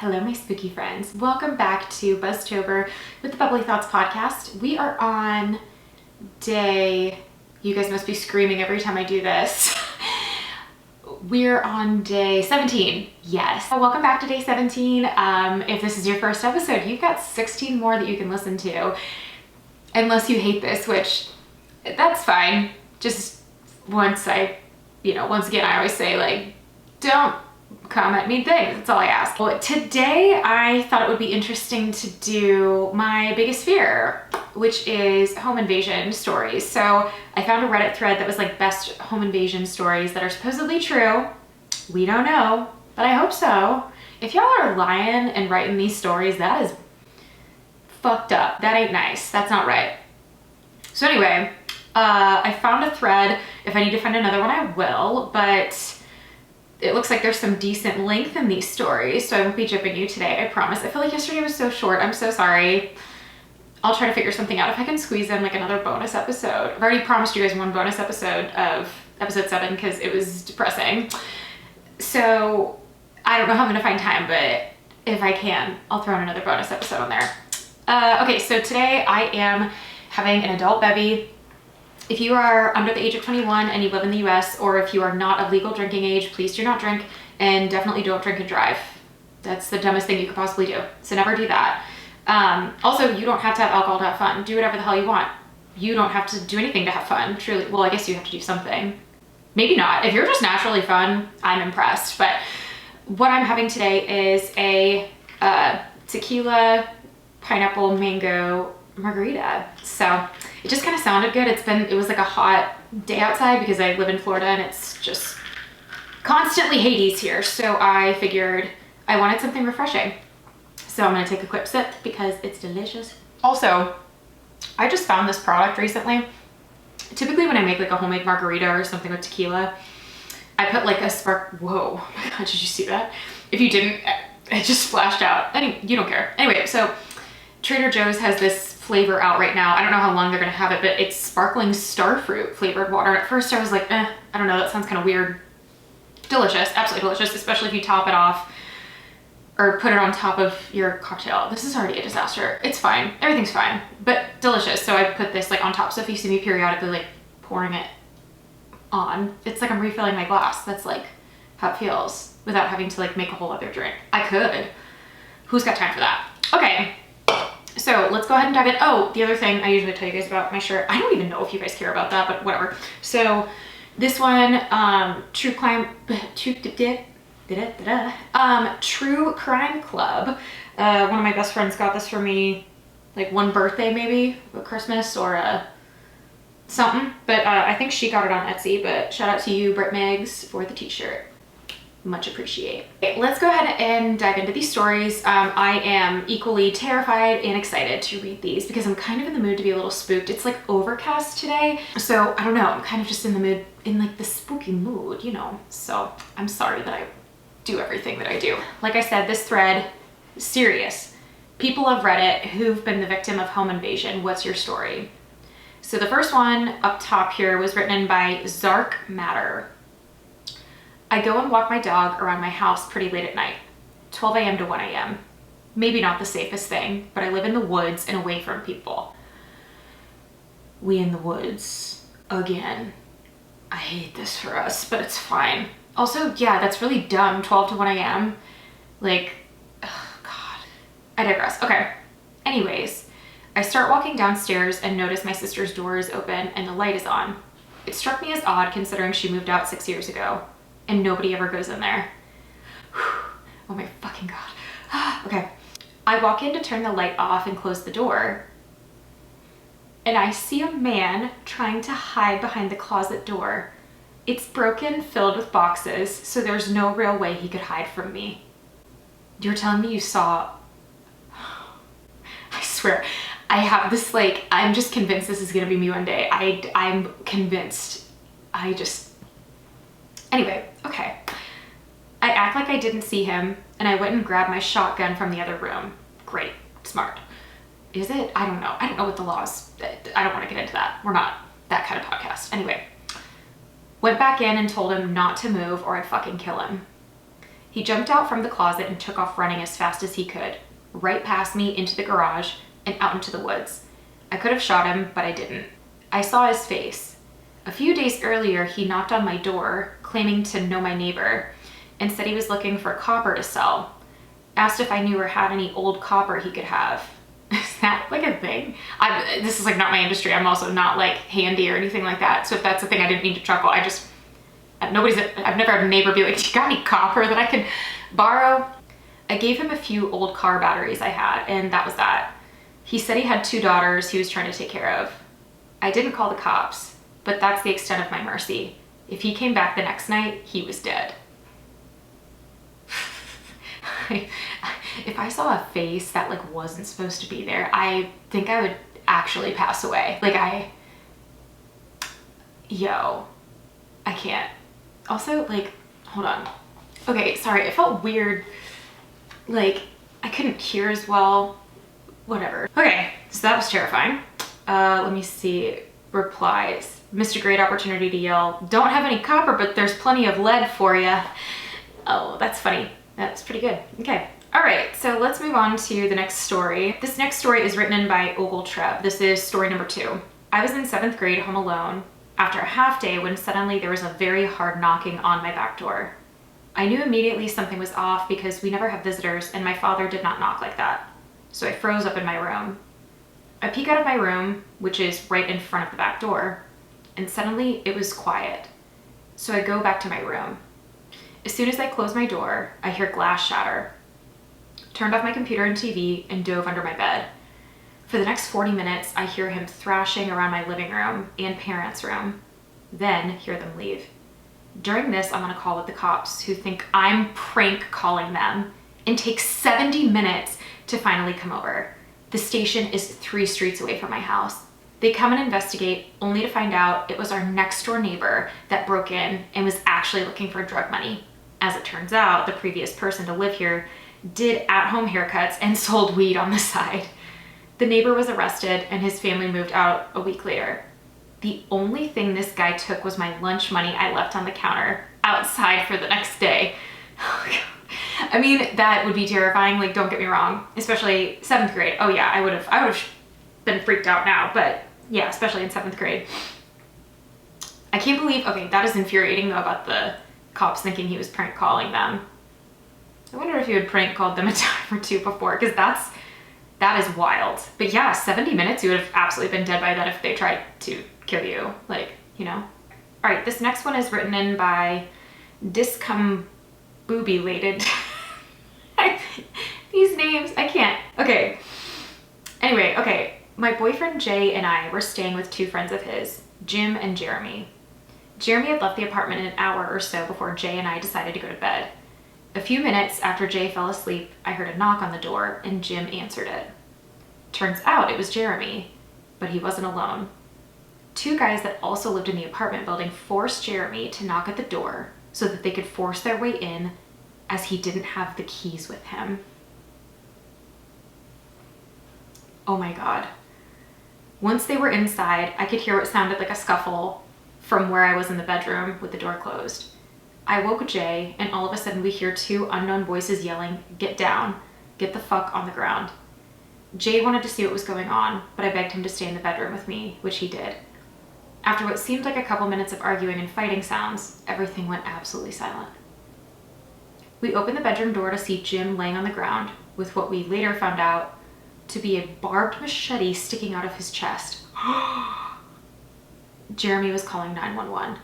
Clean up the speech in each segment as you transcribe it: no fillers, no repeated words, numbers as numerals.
Hello, my spooky friends. Welcome back to Buzztober with the Bubbly Thoughts podcast. We are on day, you guys must be screaming every time I do this. We're on day 17. Yes. Welcome back to day 17. If this is your first episode, you've got 16 more that you can listen to. Unless you hate this, which that's fine. Just once again, I always say don't comment mean things. That's all I ask. Well, today I thought it would be interesting to do my biggest fear, which is home invasion stories. So I found a Reddit thread that was like best home invasion stories that are supposedly true. We don't know, but I hope so. If y'all are lying and writing these stories, that is fucked up. That ain't nice. That's not right. So anyway, I found a thread. If I need to find another one, I will, but it looks like there's some decent length in these stories, so I won't be jipping you today, I promise. I feel like yesterday was so short. I'm so sorry. I'll try to figure something out if I can squeeze in like another bonus episode. I've already promised you guys one bonus episode of episode 7 because it was depressing. So I don't know how I'm gonna find time, but if I can, I'll throw in another bonus episode on there. Okay, so today I am having an adult bevy. If you are under the age of 21 and you live in the US, or if you are not of legal drinking age, please do not drink, and definitely don't drink and drive. That's the dumbest thing you could possibly do. So never do that. Also, you don't have to have alcohol to have fun. Do whatever the hell you want. You don't have to do anything to have fun, truly. Well, I guess you have to do something. Maybe not. If you're just naturally fun, I'm impressed. But what I'm having today is a tequila, pineapple, mango margarita. So it just kind of sounded good. It was like a hot day outside because I live in Florida and it's just constantly Hades here. So I figured I wanted something refreshing. So I'm gonna take a quick sip because it's delicious. Also, I just found this product recently. Typically when I make like a homemade margarita or something with tequila, I put like a whoa, oh my God, did you see that? If you didn't, it just flashed out. You don't care. Anyway, so Trader Joe's has this flavor out right now. I don't know how long they're gonna have it, but it's sparkling starfruit flavored water. At first I was like, I don't know, that sounds kind of weird. Delicious, absolutely delicious, especially if you top it off or put it on top of your cocktail. This is already a disaster. It's fine, everything's fine, but delicious. So I put this like on top. So if you see me periodically like pouring it on, it's like I'm refilling my glass. That's like how it feels without having to like make a whole other drink. I could. Who's got time for that? Okay. So let's go ahead and dive in. Oh, the other thing I usually tell you guys about my shirt. I don't even know if you guys care about that, but whatever. So this one, True Crime Club. One of my best friends got this for me like one birthday maybe, or Christmas or something. But I think she got it on Etsy, but shout out to you, Britt Meggs, for the t-shirt. Much appreciate. Okay, let's go ahead and dive into these stories. I am equally terrified and excited to read these because I'm kind of in the mood to be a little spooked. It's like overcast today, so I don't know, I'm kind of just in the mood, in like the spooky mood, you know. So I'm sorry that I do everything that I do. Like I said, this thread is serious. People of Reddit who've been the victim of home invasion, what's your story? So the first one up top here was written by Zark Matter. I go and walk my dog around my house pretty late at night, 12 a.m. to 1 a.m. Maybe not the safest thing, but I live in the woods and away from people. We in the woods again. I hate this for us, but it's fine. Also, yeah, that's really dumb, 12 to 1 a.m. Like, oh God. I digress. Okay. Anyways, I start walking downstairs and notice my sister's door is open and the light is on. It struck me as odd considering she moved out 6 years ago. And nobody ever goes in there. Oh my fucking God. Okay. I walk in to turn the light off and close the door. And I see a man trying to hide behind the closet door. It's broken, filled with boxes, so there's no real way he could hide from me. You're telling me you saw... I swear, I have this like, I'm just convinced this is gonna be me one day. I'm convinced. Anyway, okay. I act like I didn't see him and I went and grabbed my shotgun from the other room. Great, smart. Is it? I don't know. I don't know what the law is. I don't want to get into that. We're not that kind of podcast. Anyway, went back in and told him not to move or I'd fucking kill him. He He jumped out from the closet and took off running as fast as he could, right past me into the garage and out into the woods. I could have shot him, but I didn't. I saw his face. A few days earlier, he knocked on my door, claiming to know my neighbor, and said he was looking for copper to sell. Asked if I knew or had any old copper he could have. Is that like a thing? This is like not my industry. I'm also not like handy or anything like that. So if that's a thing, I didn't mean to chuckle. I've never had a neighbor be like, "Do you got any copper that I can borrow?" I gave him a few old car batteries I had, and that was that. He said he had 2 daughters he was trying to take care of. I didn't call the cops, but that's the extent of my mercy. If he came back the next night, he was dead. If I saw a face that like wasn't supposed to be there, I think I would actually pass away. Like I can't. Also, like, hold on. Okay, sorry, it felt weird. Like, I couldn't hear as well. Whatever. Okay, so that was terrifying. Let me see. Replies. Missed a great opportunity to yell, "Don't have any copper, but there's plenty of lead for ya." Oh, that's funny. That's pretty good. Okay. All right, so let's move on to the next story. This next story is written in by Ogle Treb. This is story number 2. I was in 7th grade home alone after a half day when suddenly there was a very hard knocking on my back door. I knew immediately something was off because we never have visitors and my father did not knock like that. So I froze up in my room. I peek out of my room, which is right in front of the back door, and suddenly it was quiet. So I go back to my room. As soon as I close my door, I hear glass shatter. Turned off my computer and TV and dove under my bed. For the next 40 minutes, I hear him thrashing around my living room and parents' room, then hear them leave. During this, I'm on a call with the cops who think I'm prank calling them and take 70 minutes to finally come over. The station is 3 streets away from my house. They come and investigate only to find out it was our next door neighbor that broke in and was actually looking for drug money. As it turns out, the previous person to live here did at-home haircuts and sold weed on the side. The neighbor was arrested and his family moved out a week later. The only thing this guy took was my lunch money I left on the counter outside for the next day. Oh God. I mean, that would be terrifying, like don't get me wrong, especially 7th grade. Oh yeah, I would have been freaked out now, but yeah, especially in 7th grade. I can't believe, okay, that is infuriating though about the cops thinking he was prank calling them. I wonder if he had prank called them a time or 2 before, because that is wild. But yeah, 70 minutes, you would have absolutely been dead by that if they tried to kill you, like, you know. All right, this next one is written in by Discombobulated. These names, I can't. Okay. Anyway, okay. My boyfriend Jay and I were staying with 2 friends of his, Jim and Jeremy. Jeremy had left the apartment an hour or so before Jay and I decided to go to bed. A few minutes after Jay fell asleep, I heard a knock on the door and Jim answered it. Turns out it was Jeremy, but he wasn't alone. 2 guys that also lived in the apartment building forced Jeremy to knock at the door so that they could force their way in as he didn't have the keys with him. Oh my God. Once they were inside, I could hear what sounded like a scuffle from where I was in the bedroom with the door closed. I woke Jay, and all of a sudden we hear 2 unknown voices yelling, "Get down, get the fuck on the ground." Jay wanted to see what was going on, but I begged him to stay in the bedroom with me, which he did. After what seemed like a couple minutes of arguing and fighting sounds, everything went absolutely silent. We opened the bedroom door to see Jim laying on the ground with what we later found out to be a barbed machete sticking out of his chest. Jeremy was calling 911.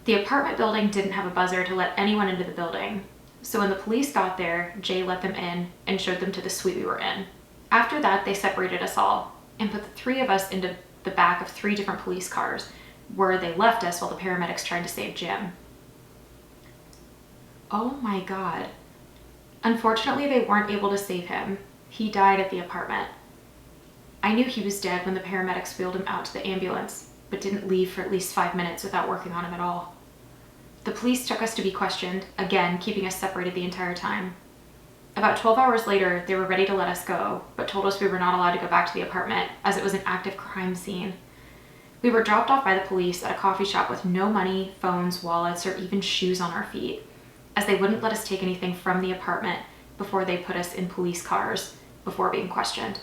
The apartment building didn't have a buzzer to let anyone into the building, so when the police got there, Jay let them in and showed them to the suite we were in. After that, they separated us all and put the 3 of us into the back of 3 different police cars, where they left us while the paramedics tried to save Jim. Oh my God. Unfortunately, they weren't able to save him. He died at the apartment. I knew he was dead when the paramedics wheeled him out to the ambulance, but didn't leave for at least 5 minutes without working on him at all. The police took us to be questioned, again keeping us separated the entire time. About 12 hours later, they were ready to let us go, but told us we were not allowed to go back to the apartment as it was an active crime scene. We were dropped off by the police at a coffee shop with no money, phones, wallets, or even shoes on our feet. as they wouldn't let us take anything from the apartment before they put us in police cars before being questioned.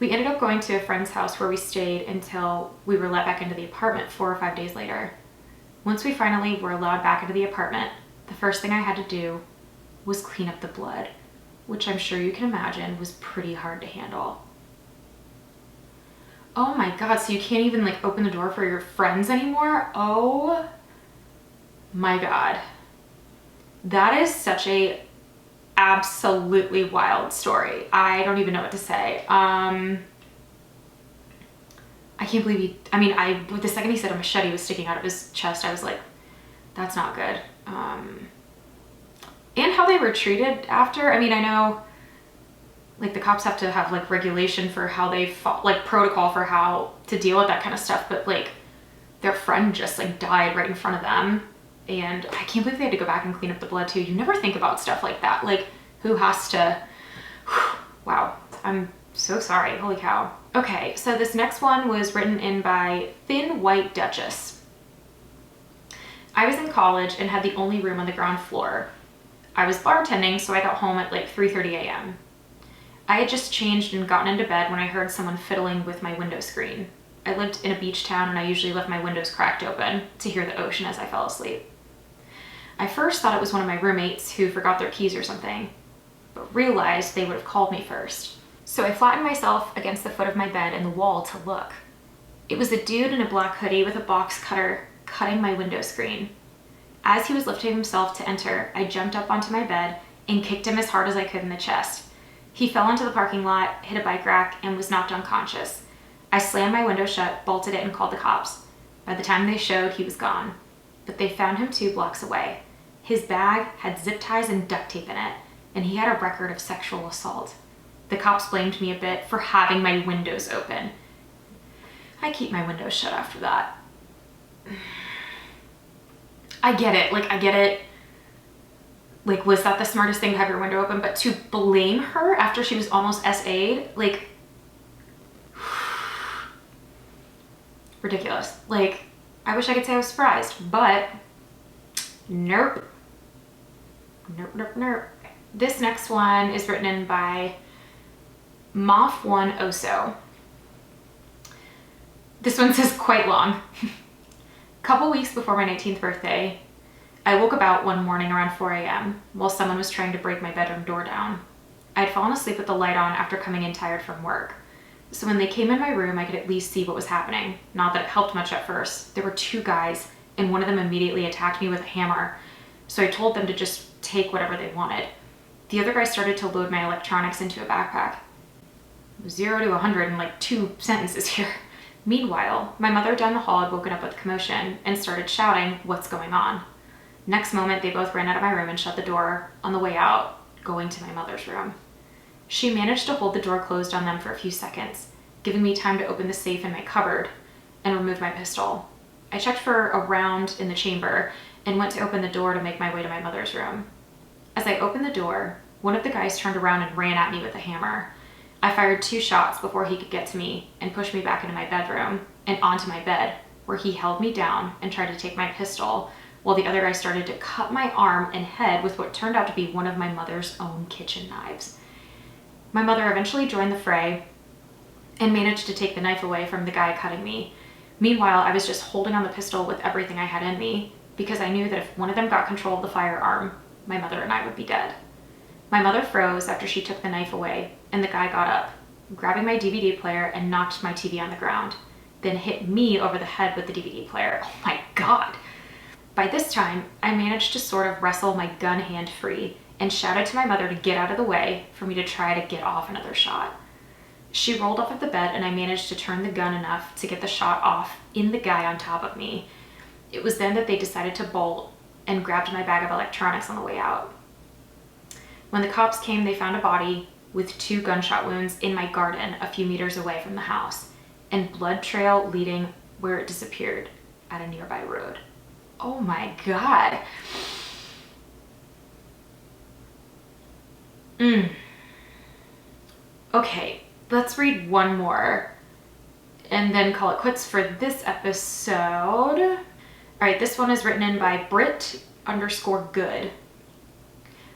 We ended up going to a friend's house where we stayed until we were let back into the apartment 4 or 5 days later. Once we finally were allowed back into the apartment, the first thing I had to do was clean up the blood, which I'm sure you can imagine was pretty hard to handle. Oh my God, so you can't even like open the door for your friends anymore? Oh my God. That is such a absolutely wild story. I don't even know what to say. I can't believe the second he said a machete was sticking out of his chest, I was like, that's not good. And how they were treated after. I mean, I know like the cops have to have like regulation for how they fought, like protocol for how to deal with that kind of stuff, but like their friend just like died right in front of them. And I can't believe they had to go back and clean up the blood too. You never think about stuff like that. Like who has to, wow, I'm so sorry, holy cow. Okay, so this next one was written in by Thin White Duchess. I was in college and had the only room on the ground floor. I was bartending, so I got home at like 3:30 a.m. I had just changed and gotten into bed when I heard someone fiddling with my window screen. I lived in a beach town and I usually left my windows cracked open to hear the ocean as I fell asleep. I first thought it was one of my roommates who forgot their keys or something, but realized they would have called me first. So I flattened myself against the foot of my bed and the wall to look. It was a dude in a black hoodie with a box cutter cutting my window screen. As he was lifting himself to enter, I jumped up onto my bed and kicked him as hard as I could in the chest. He fell into the parking lot, hit a bike rack, and was knocked unconscious. I slammed my window shut, bolted it, and called the cops. By the time they showed, he was gone. But they found him 2 blocks away. His bag had zip ties and duct tape in it, and he had a record of sexual assault. The cops blamed me a bit for having my windows open. I keep my windows shut after that. I get it. Like, was that the smartest thing to have your window open? But to blame her after she was almost SA'd, like, ridiculous. Like, I wish I could say I was surprised, but nope. Nope. This next one is written in by Moff1 Oso. This one says quite long. Couple weeks before my 19th birthday, I woke up out one morning around 4 a.m. while someone was trying to break my bedroom door down. I had fallen asleep with the light on after coming in tired from work. So when they came in my room, I could at least see what was happening. Not that it helped much at first. There were 2 guys, and one of them immediately attacked me with a hammer. So I told them to just take whatever they wanted. The other guy started to load my electronics into a backpack. 0 to 100 in like 2 sentences here. Meanwhile, my mother down the hall had woken up with commotion and started shouting, "What's going on?" Next moment, they both ran out of my room and shut the door on the way out, going to my mother's room. She managed to hold the door closed on them for a few seconds, giving me time to open the safe in my cupboard and remove my pistol. I checked for a round in the chamber and went to open the door to make my way to my mother's room. As I opened the door, one of the guys turned around and ran at me with a hammer. I fired 2 shots before he could get to me and push me back into my bedroom and onto my bed, where he held me down and tried to take my pistol, while the other guy started to cut my arm and head with what turned out to be one of my mother's own kitchen knives. My mother eventually joined the fray and managed to take the knife away from the guy cutting me. Meanwhile, I was just holding on the pistol with everything I had in me, because I knew that if one of them got control of the firearm, my mother and I would be dead. My mother froze after she took the knife away, and the guy got up, grabbing my DVD player and knocked my TV on the ground, then hit me over the head with the DVD player. Oh my God. By this time, I managed to sort of wrestle my gun hand free and shouted to my mother to get out of the way for me to try to get off another shot. She rolled off of the bed and I managed to turn the gun enough to get the shot off in the guy on top of me. It was then that they decided to bolt and grabbed my bag of electronics on the way out. When the cops came, they found a body with 2 gunshot wounds in my garden a few meters away from the house, and blood trail leading where it disappeared at a nearby road. Oh my God. Okay, let's read one more and then call it quits for this episode. All right, this one is written in by Britt _good.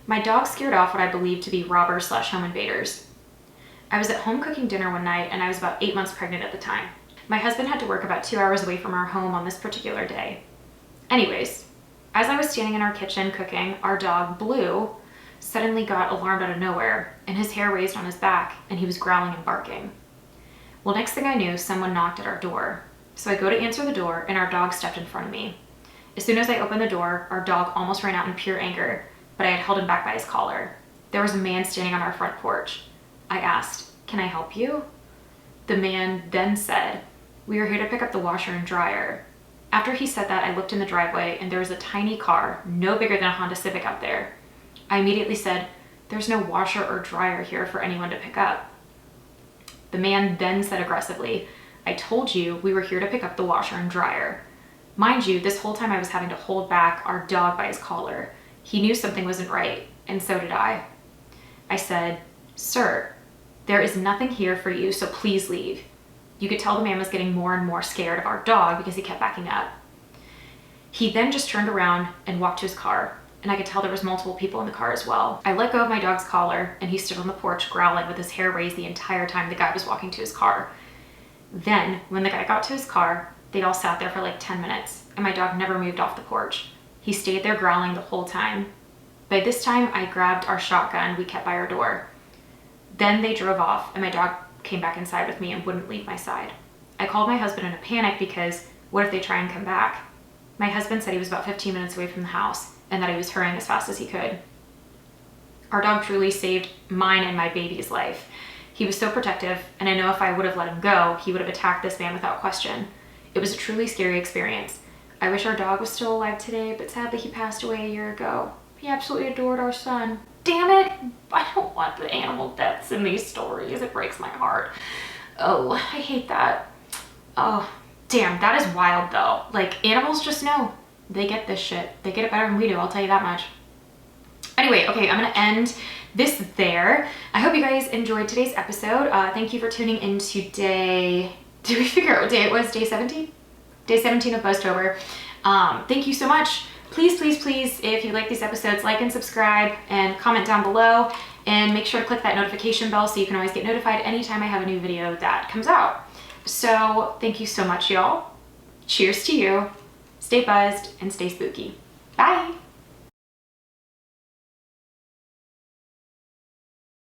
My dog scared off what I believed to be robbers/home invaders. I was at home cooking dinner one night and I was about 8 months pregnant at the time. My husband had to work about 2 hours away from our home on this particular day. Anyways, as I was standing in our kitchen cooking, our dog, Blue, suddenly got alarmed out of nowhere and his hair raised on his back and he was growling and barking. Well, next thing I knew, someone knocked at our door. So I go to answer the door and our dog stepped in front of me. As soon as I opened the door, our dog almost ran out in pure anger, but I had held him back by his collar. There was a man standing on our front porch. I asked, "Can I help you?" The man then said, "We are here to pick up the washer and dryer." After he said that, I looked in the driveway and there was a tiny car, no bigger than a Honda Civic out there. I immediately said, "There's no washer or dryer here for anyone to pick up." The man then said aggressively, "I told you we were here to pick up the washer and dryer." Mind you, this whole time I was having to hold back our dog by his collar. He knew something wasn't right, and so did I. I said, "Sir, there is nothing here for you, so please leave." You could tell the man was getting more and more scared of our dog because he kept backing up. He then just turned around and walked to his car, and I could tell there was multiple people in the car as well. I let go of my dog's collar, and he stood on the porch growling with his hair raised the entire time the guy was walking to his car. Then, when the guy got to his car, they all sat there for like 10 minutes, and my dog never moved off the porch. He stayed there growling the whole time. By this time, I grabbed our shotgun we kept by our door. Then they drove off, and my dog came back inside with me and wouldn't leave my side. I called my husband in a panic because what if they try and come back? My husband said he was about 15 minutes away from the house and that he was hurrying as fast as he could. Our dog truly saved mine and my baby's life. He was so protective, and I know if I would have let him go, he would have attacked this man without question. It was a truly scary experience. I wish our dog was still alive today, but sadly he passed away a year ago. He absolutely adored our son. Damn it! I don't want the animal deaths in these stories. It breaks my heart. Oh, I hate that. Oh, damn, that is wild though. Like, animals just know. They get this shit. They get it better than we do, I'll tell you that much. Anyway, okay, I'm gonna end this there. I hope you guys enjoyed today's episode. Thank you for tuning in to day... Did we figure out what day it was? Day 17? Day 17 of Buzztober. Thank you so much. Please, please, please, if you like these episodes, like and subscribe and comment down below, and make sure to click that notification bell so you can always get notified anytime I have a new video that comes out. So thank you so much, y'all. Cheers to you. Stay buzzed and stay spooky. Bye.